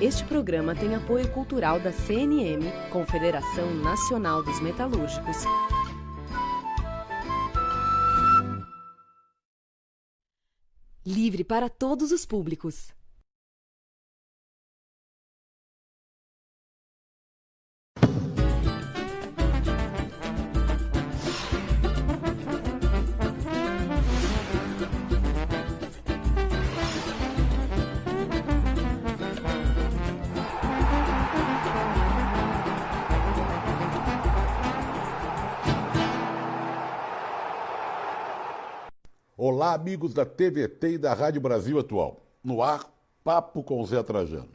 Este programa tem apoio cultural da CNM, Confederação Nacional dos Metalúrgicos. Livre para todos os públicos. Olá, amigos da TVT e da Rádio Brasil Atual. No ar, Papo com Zé Trajano.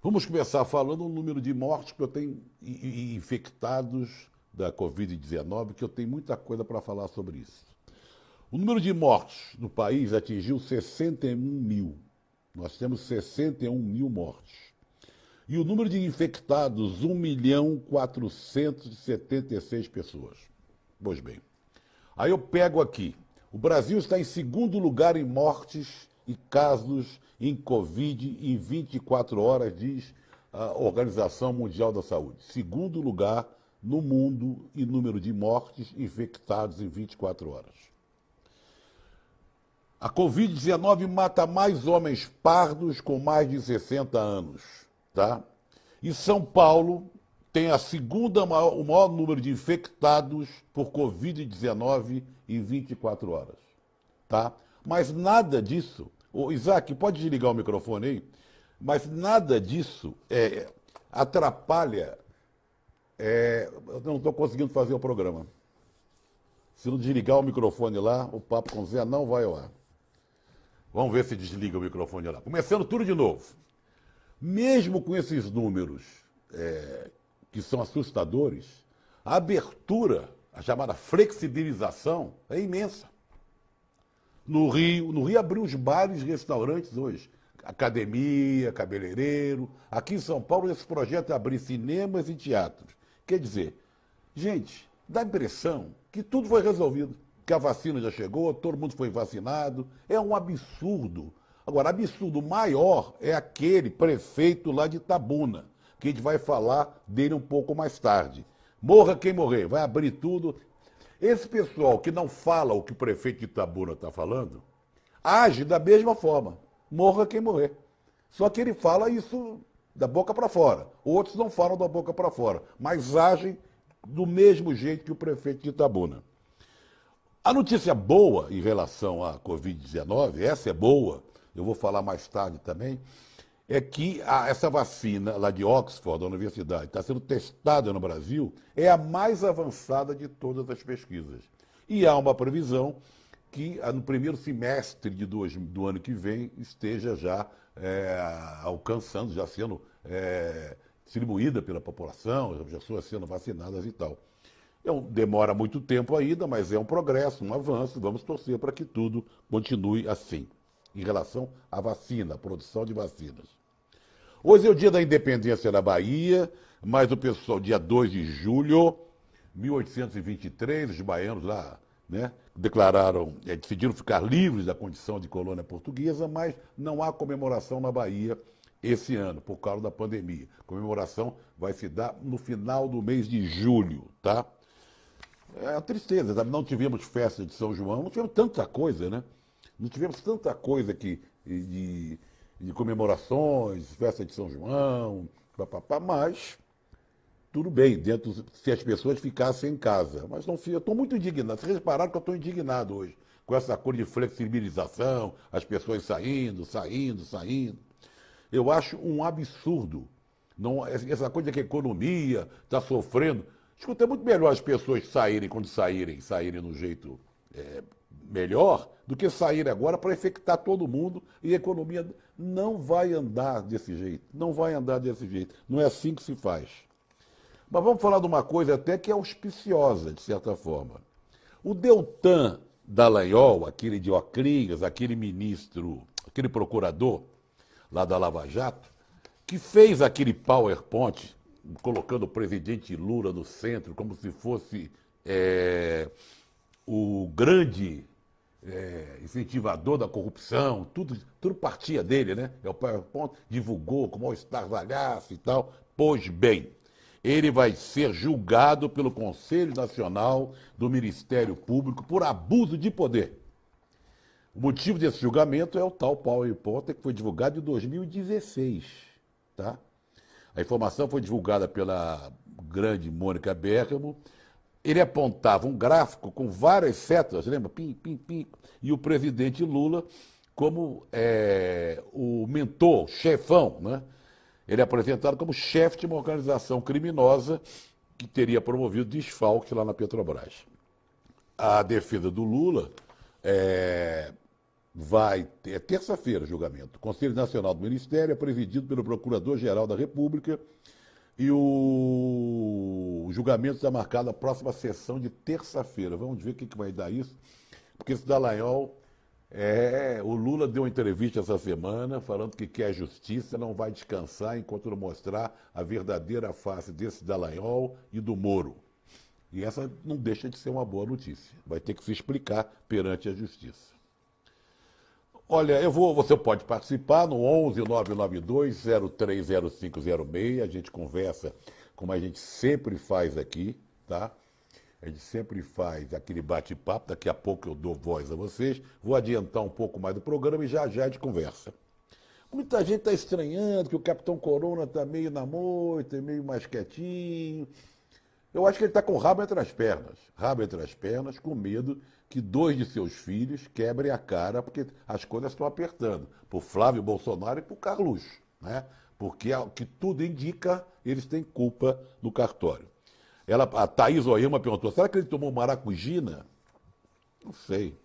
Vamos começar falando o número de mortes que eu tenho e infectados da Covid-19, que eu tenho muita coisa para falar sobre isso. O número de mortes no país atingiu 61 mil. Nós temos 61 mil mortes. E o número de infectados, 1.476.000 pessoas. Pois bem, aí eu pego aqui. O Brasil está em segundo lugar em mortes e casos em Covid em 24 horas, diz a Organização Mundial da Saúde. Segundo lugar no mundo em número de mortes infectados em 24 horas. A Covid-19 mata mais homens pardos com mais de 60 anos, tá? E São Paulo tem o maior número de infectados por Covid-19 em 24 horas, tá? Mas nada disso, Isaac, pode desligar o microfone aí? Mas nada disso atrapalha, eu não estou conseguindo fazer o programa. Se não desligar o microfone lá, o Papo com Zé não vai ao ar. Vamos ver se desliga o microfone lá. Começando tudo de novo. Mesmo com esses números que são assustadores, a abertura, a chamada flexibilização, é imensa. No Rio abriu os bares e restaurantes hoje. Academia, cabeleireiro. Aqui em São Paulo, esse projeto é abrir cinemas e teatros. Quer dizer, gente, dá a impressão que tudo foi resolvido. Que a vacina já chegou, todo mundo foi vacinado. É um absurdo. Agora, absurdo maior é aquele prefeito lá de Itabuna, que a gente vai falar dele um pouco mais tarde. Morra quem morrer, vai abrir tudo. Esse pessoal que não fala o que o prefeito de Itabuna está falando, age da mesma forma. Morra quem morrer. Só que ele fala isso da boca para fora. Outros não falam da boca para fora, mas agem do mesmo jeito que o prefeito de Itabuna. A notícia boa em relação à Covid-19, essa é boa, eu vou falar mais tarde também, é que essa vacina lá de Oxford, da universidade, está sendo testada no Brasil, é a mais avançada de todas as pesquisas. E há uma previsão que no primeiro semestre do ano que vem esteja já alcançando, já sendo distribuída pela população, as pessoas sendo vacinadas e tal. Demora muito tempo ainda, mas é um progresso, um avanço, vamos torcer para que tudo continue assim, em relação à vacina, à produção de vacinas. Hoje é o dia da independência da Bahia, mas o pessoal, dia 2 de julho, 1823, os baianos lá, né, decidiram ficar livres da condição de colônia portuguesa, mas não há comemoração na Bahia esse ano, por causa da pandemia. A comemoração vai se dar no final do mês de julho, tá? É uma tristeza, não tivemos festa de São João, não tivemos tanta coisa, né? Não tivemos tanta coisa de comemorações, festa de São João, mas tudo bem, se as pessoas ficassem em casa. Mas não, eu estou muito indignado. Vocês repararam que eu estou indignado hoje, com essa coisa de flexibilização, as pessoas saindo. Eu acho um absurdo. Essa coisa que a economia está sofrendo. Escuta, é muito melhor as pessoas saírem quando saírem no jeito melhor do que sair agora para infectar todo mundo e a economia não vai andar desse jeito. Não é assim que se faz. Mas vamos falar de uma coisa até que é auspiciosa, de certa forma. O Deltan Dallagnol, aquele de Ocrinhas, aquele ministro, aquele procurador lá da Lava Jato, que fez aquele PowerPoint colocando o presidente Lula no centro como se fosse o grande incentivador da corrupção, tudo partia dele, né? É o ponto, divulgou como estardalhaço e tal. Pois bem, ele vai ser julgado pelo Conselho Nacional do Ministério Público por abuso de poder. O motivo desse julgamento é o tal Power Report que foi divulgado em 2016, tá? A informação foi divulgada pela grande Mônica Bergamo. Ele apontava um gráfico com várias setas, lembra? Pim, pim, pim. E o presidente Lula como o mentor, chefão, né? Ele é apresentado como chefe de uma organização criminosa que teria promovido desfalques lá na Petrobras. A defesa do Lula vai ter terça-feira o julgamento. O Conselho Nacional do Ministério é presidido pelo Procurador-Geral da República e o julgamento está marcado a próxima sessão de terça-feira. Vamos ver o que vai dar isso, porque esse Dallagnol, o Lula deu uma entrevista essa semana falando que quer justiça, não vai descansar enquanto não mostrar a verdadeira face desse Dallagnol e do Moro. E essa não deixa de ser uma boa notícia. Vai ter que se explicar perante a justiça. Olha, você pode participar no 11-992-030506. A gente conversa como a gente sempre faz aqui, tá? A gente sempre faz aquele bate-papo. Daqui a pouco eu dou voz a vocês. Vou adiantar um pouco mais do programa e já a gente conversa. Muita gente está estranhando que o Capitão Corona está meio na moita, meio mais quietinho. Eu acho que ele está com o rabo entre as pernas, com medo que 2 de seus filhos quebrem a cara, porque as coisas estão apertando, para o Flávio Bolsonaro e para o Carluxo, né? Porque, o que tudo indica, eles têm culpa no cartório. A Thaís Oyama perguntou, será que ele tomou maracujina? Não sei.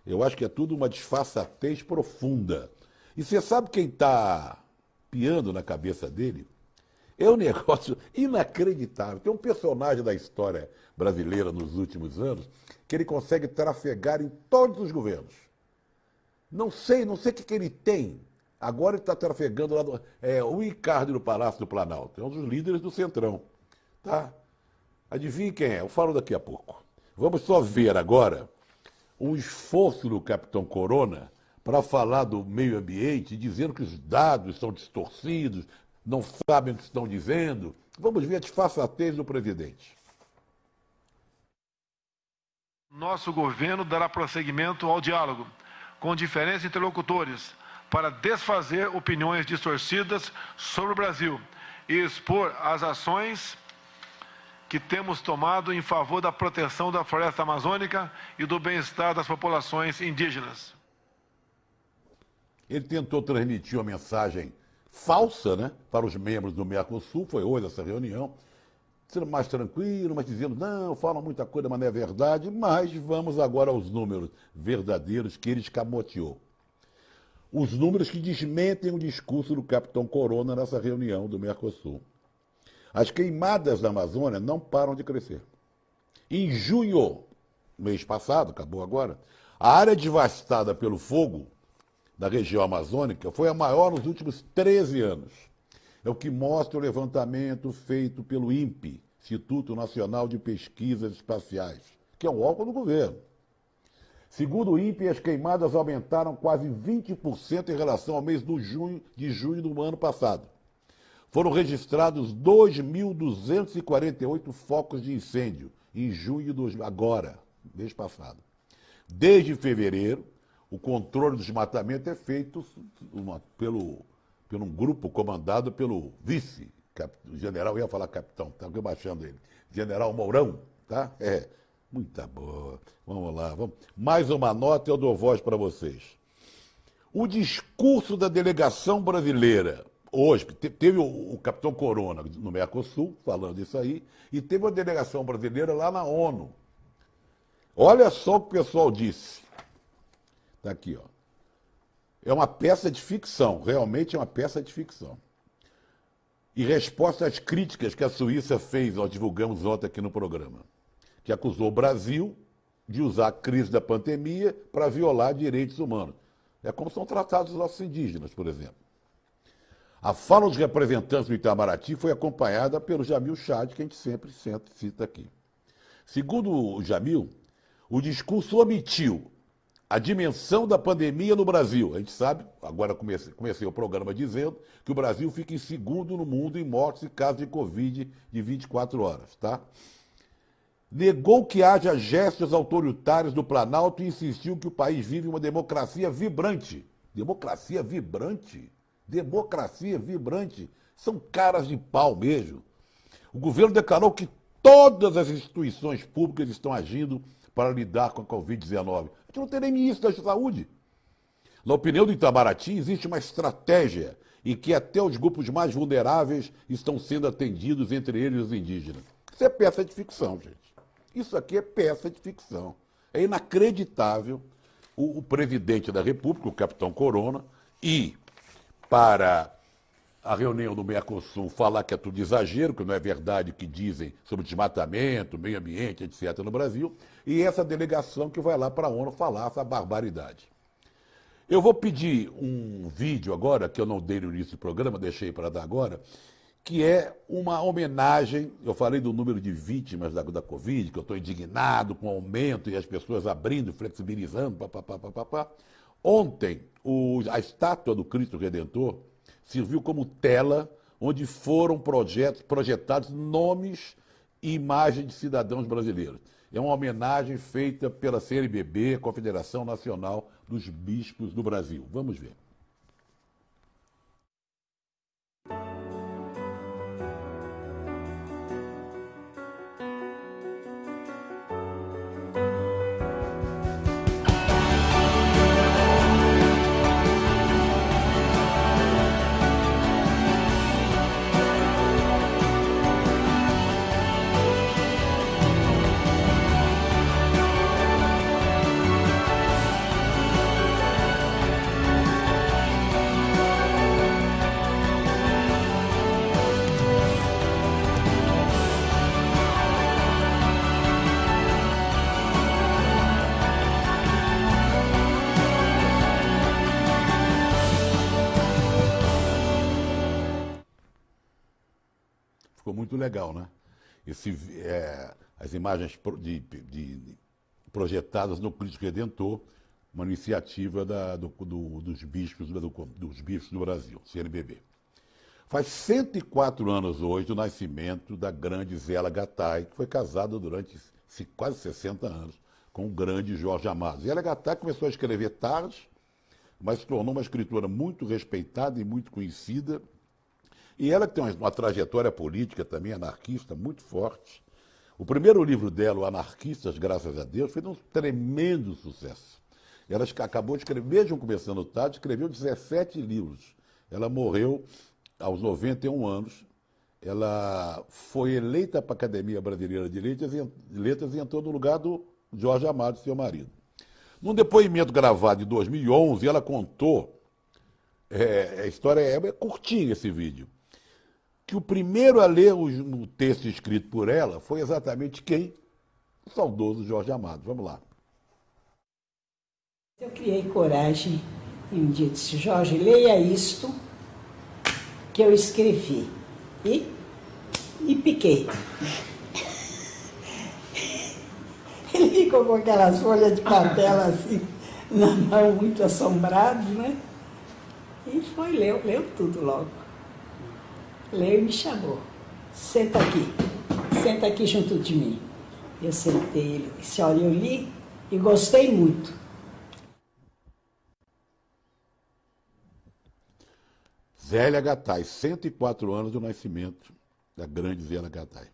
Eu acho que é tudo uma disfarçatez profunda. E você sabe quem está piando na cabeça dele? É um negócio inacreditável. Tem um personagem da história brasileira nos últimos anos que ele consegue trafegar em todos os governos. Não sei o que ele tem. Agora ele está trafegando lá o Ricardo no Palácio do Planalto. É um dos líderes do Centrão. Tá? Adivinhe quem é? Eu falo daqui a pouco. Vamos só ver agora um esforço do Capitão Corona para falar do meio ambiente, dizendo que os dados são distorcidos, não sabem o que estão dizendo. Vamos ver a disfarçatez do presidente. Nosso governo dará prosseguimento ao diálogo com diferentes interlocutores para desfazer opiniões distorcidas sobre o Brasil e expor as ações que temos tomado em favor da proteção da floresta amazônica e do bem-estar das populações indígenas. Ele tentou transmitir uma mensagem falsa, né, para os membros do Mercosul, foi hoje essa reunião, sendo mais tranquilo, mas dizendo, não, falam muita coisa, mas não é verdade, mas vamos agora aos números verdadeiros que ele escamoteou. Os números que desmentem o discurso do Capitão Corona nessa reunião do Mercosul. As queimadas da Amazônia não param de crescer. Em junho, mês passado, acabou agora, a área devastada pelo fogo da região amazônica foi a maior nos últimos 13 anos. É o que mostra o levantamento feito pelo INPE, Instituto Nacional de Pesquisas Espaciais, que é um órgão do governo. Segundo o INPE, as queimadas aumentaram quase 20% em relação ao mês de junho do ano passado. Foram registrados 2.248 focos de incêndio em junho agora, mês passado. Desde fevereiro, o controle do desmatamento é feito pelo um grupo comandado pelo general, ia falar capitão, estava rebaixando ele, general Mourão, tá? Muita boa. Vamos lá, mais uma nota e eu dou voz para vocês. O discurso da delegação brasileira, hoje, teve o Capitão Corona no Mercosul, falando isso aí, e teve uma delegação brasileira lá na ONU. Olha só o que o pessoal disse. Está aqui, ó. É uma peça de ficção, realmente é uma peça de ficção. Em resposta às críticas que a Suíça fez, nós divulgamos ontem aqui no programa, que acusou o Brasil de usar a crise da pandemia para violar direitos humanos. É como são tratados os nossos indígenas, por exemplo. A fala dos representantes do Itamaraty foi acompanhada pelo Jamil Chad, que a gente sempre cita aqui. Segundo o Jamil, o discurso omitiu a dimensão da pandemia no Brasil. A gente sabe, agora comecei o programa dizendo que o Brasil fica em segundo no mundo em mortes e casos de Covid de 24 horas, tá? Negou que haja gestos autoritários do Planalto e insistiu que o país vive uma democracia vibrante. Democracia vibrante? Democracia vibrante. São caras de pau mesmo. O governo declarou que todas as instituições públicas estão agindo para lidar com a Covid-19. A gente não tem nem ministro da Saúde. Na opinião do Itamaraty, existe uma estratégia em que até os grupos mais vulneráveis estão sendo atendidos, entre eles os indígenas. Isso é peça de ficção, gente. Isso aqui é peça de ficção. É inacreditável o presidente da República, o capitão Corona, ir para a reunião do Mercosul falar que é tudo exagero, que não é verdade o que dizem sobre desmatamento, meio ambiente, etc. no Brasil, e essa delegação que vai lá para a ONU falar essa barbaridade. Eu vou pedir um vídeo agora, que eu não dei no início do programa, deixei para dar agora, que é uma homenagem, eu falei do número de vítimas da Covid, que eu estou indignado com o aumento e as pessoas abrindo, flexibilizando, papapá. Ontem, a estátua do Cristo Redentor serviu como tela onde foram projetados nomes e imagens de cidadãos brasileiros. É uma homenagem feita pela CNBB, Confederação Nacional dos Bispos do Brasil. Vamos ver. Ficou muito legal, né? As imagens projetadas no Cristo Redentor, uma iniciativa dos bispos do Brasil, CNBB. Faz 104 anos hoje do nascimento da grande Zélia Gattai, que foi casada durante quase 60 anos com o grande Jorge Amado. Zélia Gattai começou a escrever tarde, mas se tornou uma escritora muito respeitada e muito conhecida. E ela que tem uma trajetória política também, anarquista, muito forte. O primeiro livro dela, o Anarquistas, graças a Deus, fez um tremendo sucesso. Ela acabou de escrever, mesmo começando tarde, escreveu 17 livros. Ela morreu aos 91 anos. Ela foi eleita para a Academia Brasileira de Letras e entrou no lugar do Jorge Amado, seu marido. Num depoimento gravado em 2011, ela contou, a história é curtinha esse vídeo, que o primeiro a ler o texto escrito por ela foi exatamente quem? O saudoso Jorge Amado. Vamos lá. Eu criei coragem e um dia disse: Jorge, leia isto que eu escrevi. E piquei. Ele ficou com aquelas folhas de papel assim, na mão, muito assombrado, né? E foi, leu tudo logo. Leu e me chamou. Senta aqui junto de mim. Eu sentei, ele disse: olha, eu li e gostei muito. Zélia Gattai, 104 anos do nascimento da grande Zélia Gattai.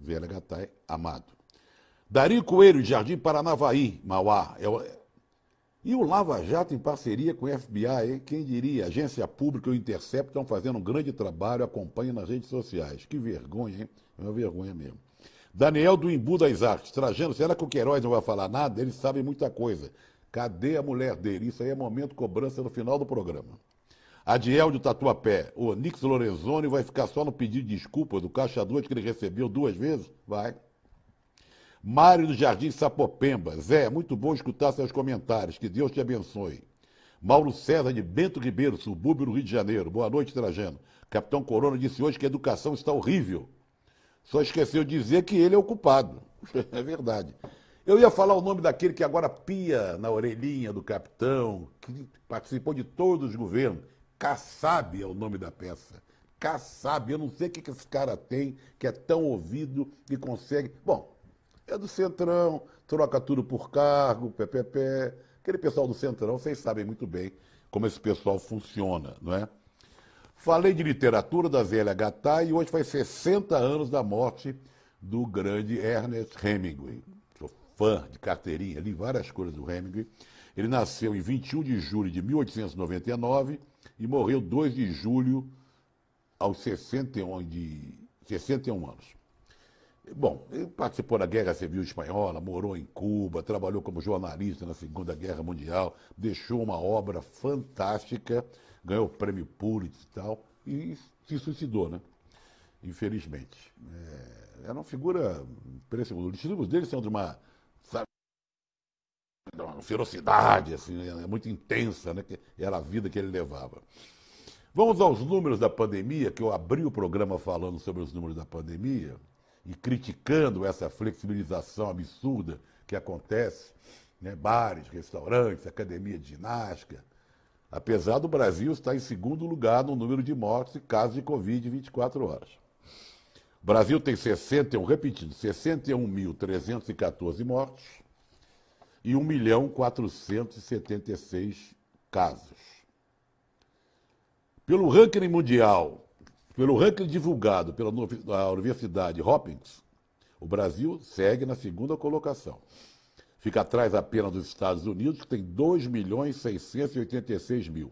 Zélia Gattai, Amado. Dario Coelho, Jardim Paranavaí, Mauá. E o Lava Jato em parceria com o FBI, hein? Quem diria? Agência Pública e o Intercept estão fazendo um grande trabalho, acompanhem nas redes sociais. Que vergonha, hein? É uma vergonha mesmo. Daniel do Imbu das Artes. Trajano, será que o Queiroz não vai falar nada? Eles sabem muita coisa. Cadê a mulher dele? Isso aí é momento cobrança no final do programa. Adiel do Tatuapé. O Nix Lorenzoni vai ficar só no pedido de desculpa do Caixa 2 que ele recebeu 2 vezes? Vai. Mário do Jardim Sapopemba. Zé, muito bom escutar seus comentários. Que Deus te abençoe. Mauro César de Bento Ribeiro, subúrbio do Rio de Janeiro. Boa noite, Trajano. Capitão Corona disse hoje que a educação está horrível. Só esqueceu de dizer que ele é o culpado. É verdade. Eu ia falar o nome daquele que agora pia na orelhinha do capitão, que participou de todos os governos. Kassab é o nome da peça. Kassab, eu não sei o que esse cara tem, que é tão ouvido e consegue... Bom, é do Centrão, troca tudo por cargo, PPP. Aquele pessoal do Centrão, vocês sabem muito bem como esse pessoal funciona, não é? Falei de literatura da Zélia Gattai e hoje faz 60 anos da morte do grande Ernest Hemingway. Sou fã de carteirinha, li várias coisas do Hemingway. Ele nasceu em 21 de julho de 1899 e morreu 2 de julho aos 61 anos. Bom, ele participou da Guerra Civil Espanhola, morou em Cuba, trabalhou como jornalista na Segunda Guerra Mundial, deixou uma obra fantástica, ganhou o prêmio Pulitzer e tal, e se suicidou, né? Infelizmente. Era uma figura impressionante. Os livros dele são de uma, sabe, uma ferocidade, assim, muito intensa, né? Que era a vida que ele levava. Vamos aos números da pandemia, que eu abri o programa falando sobre os números da pandemia e criticando essa flexibilização absurda que acontece, né? Bares, restaurantes, academia de ginástica. Apesar do Brasil estar em segundo lugar no número de mortes e casos de Covid em 24 horas. O Brasil tem 61.314 mortes e 1.476 casos. Pelo ranking mundial, pelo ranking divulgado pela Universidade Hopkins, o Brasil segue na segunda colocação. Fica atrás apenas dos Estados Unidos, que tem 2.686.000.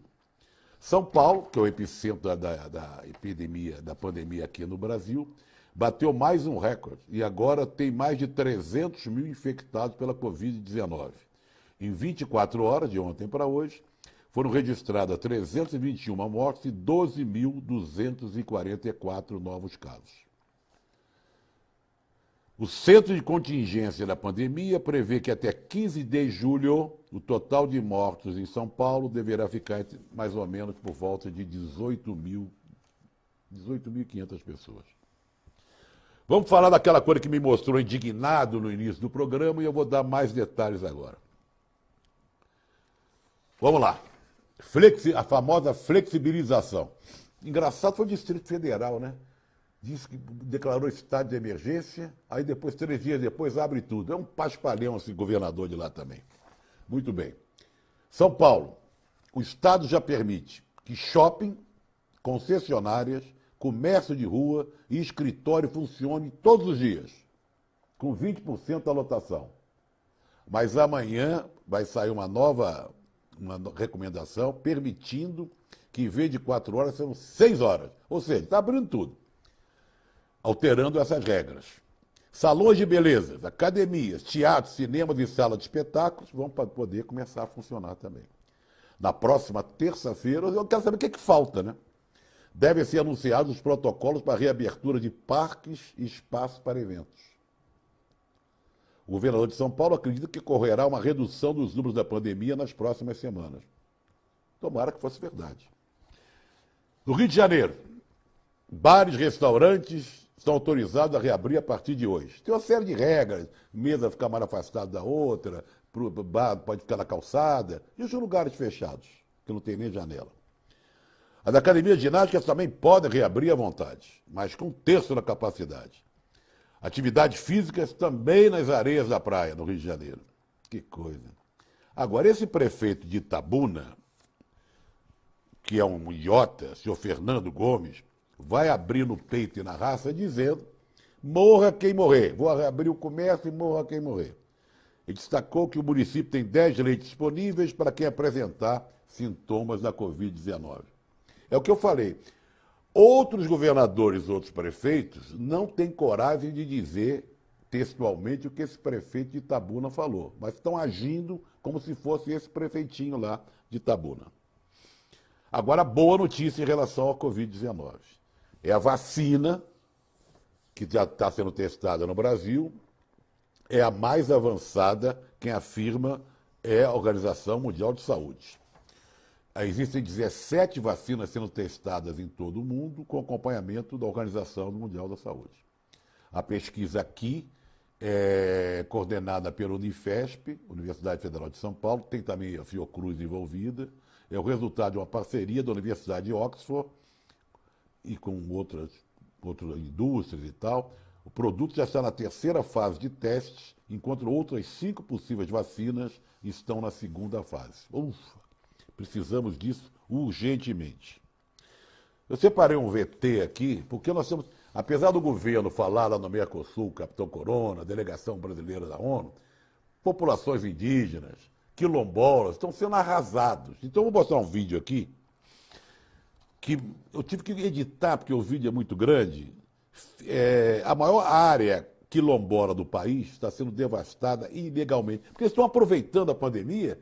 São Paulo, que é o epicentro da epidemia, da pandemia aqui no Brasil, bateu mais um recorde e agora tem mais de 300 mil infectados pela Covid-19. Em 24 horas, de ontem para hoje, foram registradas 321 mortes e 12.244 novos casos. O Centro de Contingência da Pandemia prevê que até 15 de julho o total de mortos em São Paulo deverá ficar mais ou menos por volta de 18.500 pessoas. Vamos falar daquela coisa que me mostrou indignado no início do programa e eu vou dar mais detalhes agora. Vamos lá. A famosa flexibilização. Engraçado foi o Distrito Federal, né? Disse que declarou estado de emergência, aí depois, 3 dias depois, abre tudo. É um paspalhão esse governador de lá também. Muito bem. São Paulo. O Estado já permite que shopping, concessionárias, comércio de rua e escritório funcionem todos os dias, com 20% da lotação. Mas amanhã vai sair uma recomendação permitindo que, em vez de 4 horas, sejam 6 horas. Ou seja, está abrindo tudo, alterando essas regras. Salões de beleza, academias, teatros, cinemas e salas de espetáculos vão poder começar a funcionar também. Na próxima terça-feira, eu quero saber o que falta, né? Devem ser anunciados os protocolos para a reabertura de parques e espaços para eventos. O governador de São Paulo acredita que ocorrerá uma redução dos números da pandemia nas próximas semanas. Tomara que fosse verdade. No Rio de Janeiro, bares e restaurantes estão autorizados a reabrir a partir de hoje. Tem uma série de regras, mesa ficar mais afastada da outra, o bar pode ficar na calçada, e os lugares fechados, que não tem nem janela. As academias de ginástica também podem reabrir à vontade, mas com 1/3 da capacidade. Atividades físicas também nas areias da praia, no Rio de Janeiro. Que coisa. Agora, esse prefeito de Itabuna, que é um idiota, senhor Fernando Gomes, vai abrir no peito e na raça dizendo: morra quem morrer. Vou reabrir o comércio e morra quem morrer. Ele destacou que o município tem 10 leitos disponíveis para quem apresentar sintomas da Covid-19. É o que eu falei. Outros governadores, outros prefeitos, não têm coragem de dizer textualmente o que esse prefeito de Itabuna falou, mas estão agindo como se fosse esse prefeitinho lá de Itabuna. Agora, boa notícia em relação à Covid-19. É a vacina que já está sendo testada no Brasil, é a mais avançada, quem afirma é a Organização Mundial de Saúde. Existem 17 vacinas sendo testadas em todo o mundo com acompanhamento da Organização Mundial da Saúde. A pesquisa aqui coordenada pela Unifesp, Universidade Federal de São Paulo, tem também a Fiocruz envolvida. É o resultado de uma parceria da Universidade de Oxford e com outras indústrias e tal. O produto já está na terceira fase de testes, enquanto outras 5 possíveis vacinas estão na segunda fase. Ufa, precisamos disso urgentemente. Eu separei um VT aqui, porque nós temos, apesar do governo falar lá no Mercosul, Capitão Corona, delegação brasileira da ONU, populações indígenas, quilombolas, estão sendo arrasados. Então eu vou mostrar um vídeo aqui, que eu tive que editar, porque o vídeo é muito grande. A maior área quilombola do país está sendo devastada ilegalmente, porque eles estão aproveitando a pandemia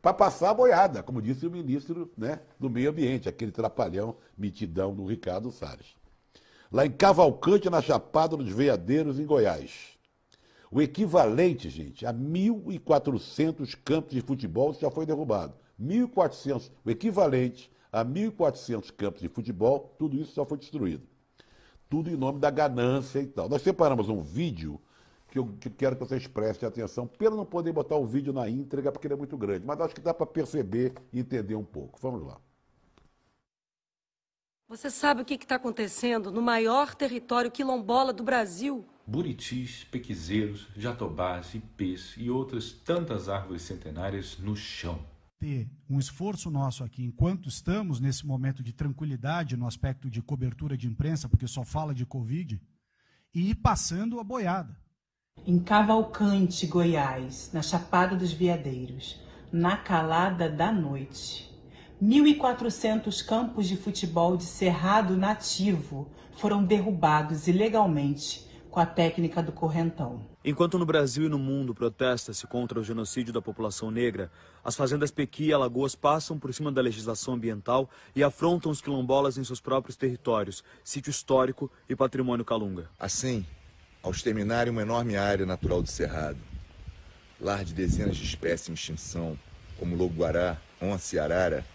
para passar a boiada, como disse o ministro, né, do Meio Ambiente, aquele trapalhão mitidão do Ricardo Salles. Lá em Cavalcante, na Chapada dos Veadeiros, em Goiás. O equivalente, gente, a 1.400 campos de futebol já foi derrubado. 1.400, o equivalente a 1.400 campos de futebol, tudo isso já foi destruído. Tudo em nome da ganância e tal. Nós separamos um vídeo que eu quero que vocês prestem atenção, pelo não poder botar o vídeo na íntegra, porque ele é muito grande, mas acho que dá para perceber e entender um pouco. Vamos lá. Você sabe o que está acontecendo no maior território quilombola do Brasil? Buritis, pequizeiros, jatobás, ipês e outras tantas árvores centenárias no chão. Ter um esforço nosso aqui, enquanto estamos nesse momento de tranquilidade no aspecto de cobertura de imprensa, porque só fala de Covid, e ir passando a boiada. Em Cavalcante, Goiás, na Chapada dos Veadeiros, na calada da noite, 1.400 campos de futebol de cerrado nativo foram derrubados ilegalmente com a técnica do correntão. Enquanto no Brasil e no mundo protesta-se contra o genocídio da população negra, as fazendas Pequi e Alagoas passam por cima da legislação ambiental e afrontam os quilombolas em seus próprios territórios, sítio histórico e patrimônio calunga. Assim, ao exterminarem uma enorme área natural do Cerrado, lar de dezenas de espécies em extinção, como lobo-guará, onça e arara,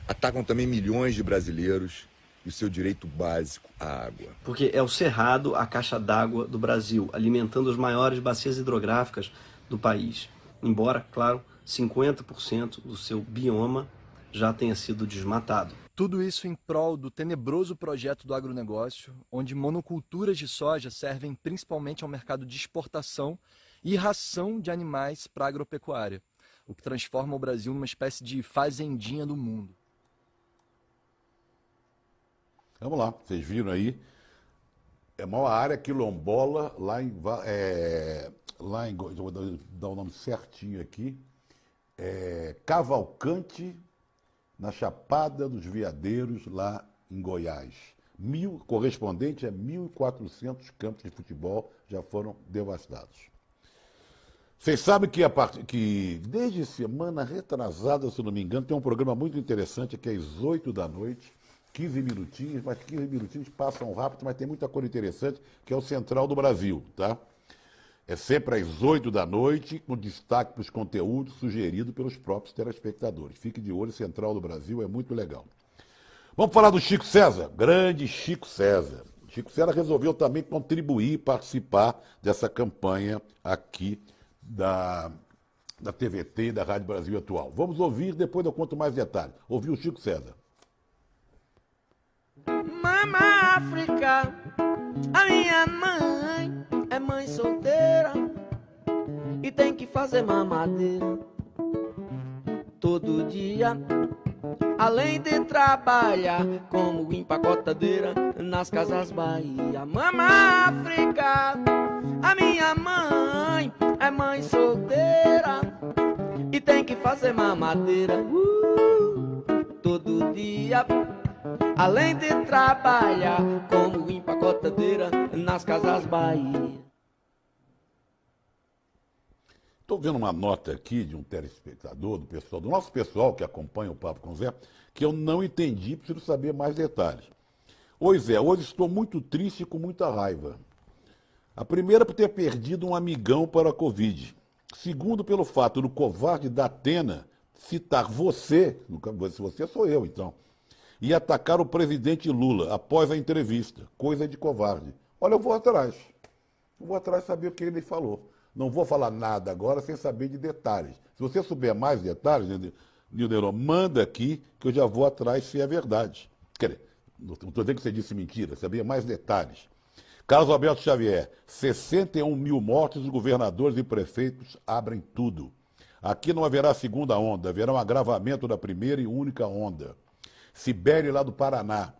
atacam também milhões de brasileiros e o seu direito básico à água. Porque é o Cerrado a caixa d'água do Brasil, alimentando as maiores bacias hidrográficas do país. Embora, claro, 50% do seu bioma já tenha sido desmatado. Tudo isso em prol do tenebroso projeto do agronegócio, onde monoculturas de soja servem principalmente ao mercado de exportação e ração de animais para a agropecuária, o que transforma o Brasil numa espécie de fazendinha do mundo. Vamos lá, vocês viram aí, é a maior área quilombola lá em vou dar o nome certinho aqui, Cavalcante, na Chapada dos Veadeiros, lá em Goiás. Correspondente a 1.400 campos de futebol já foram devastados. Vocês sabem que desde semana retrasada, se não me engano, tem um programa muito interessante que é às 8 da noite, 15 minutinhos, mas 15 minutinhos passam rápido, mas tem muita coisa interessante, que é o Central do Brasil, tá? É sempre às 8 da noite, com destaque para os conteúdos sugeridos pelos próprios telespectadores. Fique de olho, Central do Brasil é muito legal. Vamos falar do Chico César, grande Chico César. Chico César resolveu também contribuir, participar dessa campanha aqui da TVT e da Rádio Brasil Atual. Vamos ouvir, depois eu conto mais detalhes. Ouvir o Chico César. Mama África, a minha mãe é mãe solteira e tem que fazer mamadeira todo dia, além de trabalhar como empacotadeira nas casas Bahia. Mama África, a minha mãe é mãe solteira e tem que fazer mamadeira todo dia, além de trabalhar como empacotadeira nas casas Bahia. Estou vendo uma nota aqui de um telespectador, do nosso pessoal que acompanha o Papo com Zé, que eu não entendi, preciso saber mais detalhes. Oi Zé, hoje estou muito triste e com muita raiva. A primeira por ter perdido um amigão para a Covid. Segundo, pelo fato do covarde da Atena citar você, você sou eu então, e atacar o presidente Lula após a entrevista. Coisa de covarde. Olha, eu vou atrás. Eu vou atrás saber o que ele falou. Não vou falar nada agora sem saber de detalhes. Se você souber mais detalhes, Nilderon, manda aqui que eu já vou atrás se é verdade. Quer dizer, não estou dizendo que você disse mentira, saber mais detalhes. Carlos Alberto Xavier, 61 mil mortes, os governadores e prefeitos abrem tudo. Aqui não haverá segunda onda, haverá um agravamento da primeira e única onda. Sibéria, lá do Paraná.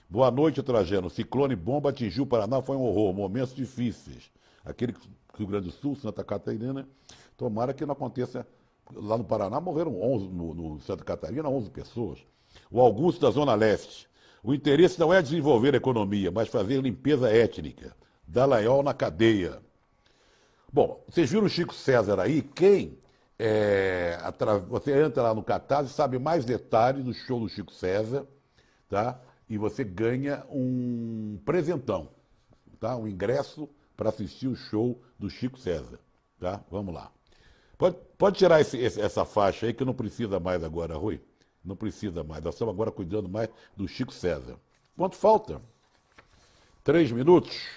Boa noite, Trajano. Ciclone bomba atingiu o Paraná, foi um horror, momentos difíceis. Aquele Rio Grande do Sul, Santa Catarina, tomara que não aconteça. Lá no Paraná morreram 11, no Santa Catarina, 11 pessoas. O Augusto da Zona Leste. O interesse não é desenvolver a economia, mas fazer limpeza étnica. Dallagnol na cadeia. Bom, vocês viram o Chico César aí? Você entra lá no Catarse e sabe mais detalhes do show do Chico César, tá? E você ganha um presentão, tá? Um ingresso para assistir o show do Chico César, tá? Vamos lá. Pode tirar essa faixa aí que não precisa mais agora, Rui. Não precisa mais. Nós estamos agora cuidando mais do Chico César. Quanto falta? 3 minutos.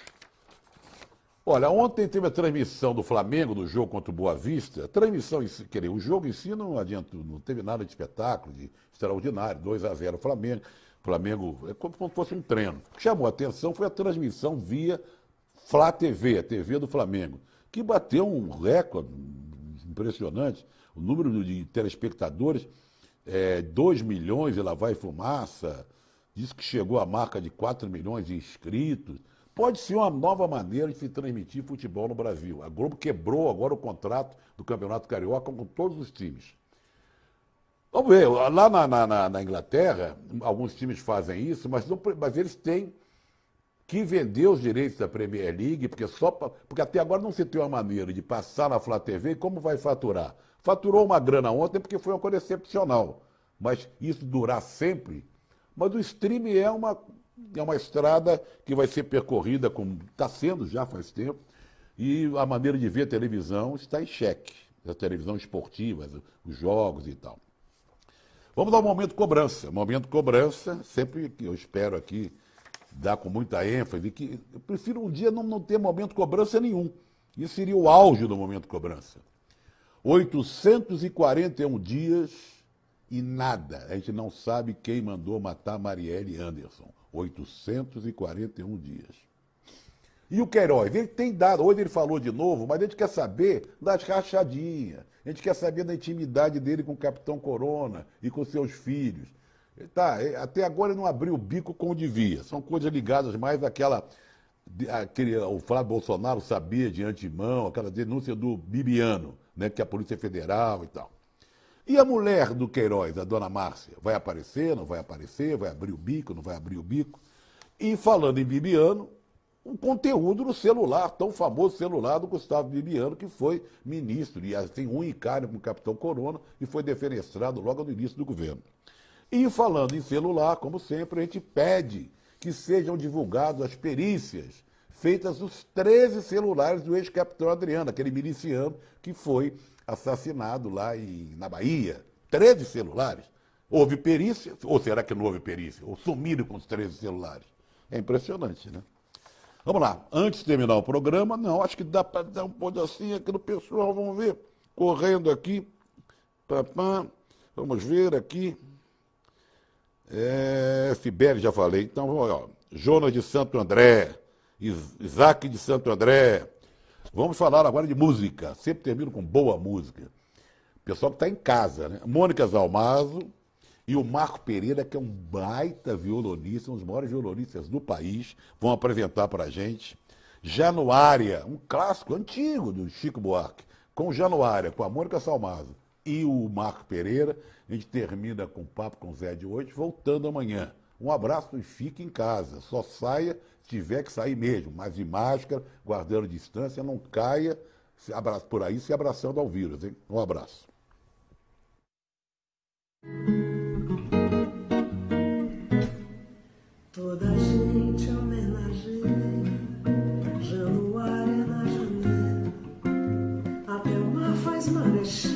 Olha, ontem teve a transmissão do Flamengo, do jogo contra o Boa Vista. A transmissão, o jogo em si não adiantou, não teve nada de espetáculo, de extraordinário. 2-0 Flamengo. Flamengo é como se fosse um treino. O que chamou a atenção foi a transmissão via Flá TV, a TV do Flamengo, que bateu um recorde impressionante. O número de telespectadores, 2 milhões e lá vai fumaça. Diz que chegou à marca de 4 milhões de inscritos. Pode ser uma nova maneira de se transmitir futebol no Brasil. A Globo quebrou agora o contrato do Campeonato Carioca com todos os times. Vamos ver, lá na Inglaterra, alguns times fazem isso, mas eles têm que vender os direitos da Premier League, porque até agora não se tem uma maneira de passar na Flá TV e como vai faturar. Faturou uma grana ontem porque foi uma coisa excepcional, mas isso durar sempre. Mas o streaming é uma estrada que vai ser percorrida, como está sendo já faz tempo, e a maneira de ver televisão está em xeque. A televisão esportiva, os jogos e tal. Vamos ao momento cobrança. Momento cobrança, sempre que eu espero aqui dar com muita ênfase, que eu prefiro um dia não ter momento cobrança nenhum. Isso seria o auge do momento cobrança. 841 dias e nada. A gente não sabe quem mandou matar Marielle Anderson. 841 dias. E o Queiroz, ele tem dado, hoje ele falou de novo, mas a gente quer saber das rachadinhas. A gente quer saber da intimidade dele com o Capitão Corona e com seus filhos. Até agora ele não abriu o bico como devia. São coisas ligadas mais o Flávio Bolsonaro sabia de antemão, aquela denúncia do Bibiano, né, que é a Polícia Federal e tal. E a mulher do Queiroz, a dona Márcia, vai aparecer, não vai aparecer, vai abrir o bico, não vai abrir o bico? E falando em Bibiano, um conteúdo no celular, tão famoso celular do Gustavo Bibiano, que foi ministro, e assim, e carne com o Capitão Corona, e foi defenestrado logo no início do governo. E falando em celular, como sempre, a gente pede que sejam divulgadas as perícias feitas nos 13 celulares do ex-capitão Adriano, aquele miliciano que foi assassinado lá na Bahia. 13 celulares. Houve perícia, ou será que não houve perícia? Ou sumiram com os 13 celulares? É impressionante, né? Vamos lá, antes de terminar o programa, não, acho que dá para dar um ponto assim aqui no pessoal, vamos ver, correndo aqui, vamos ver aqui, Sibéria já falei, então, ó, Jonas de Santo André, Isaac de Santo André, vamos falar agora de música, sempre termino com boa música, o pessoal que está em casa, né? Mônica Zalmazo e o Marco Pereira, que é um baita violonista, um dos maiores violonistas do país, vão apresentar para a gente Januária, um clássico antigo do Chico Buarque, com Januária, com a Mônica Zalmazo e o Marco Pereira. A gente termina com o Papo com o Zé de hoje, voltando amanhã. Um abraço e fique em casa. Só saia se tiver que sair mesmo, mas de máscara, guardando distância, não caia por aí se abraçando ao vírus, hein? Um abraço. Toda a gente homenageia Januária na janela, até o mar faz marechal.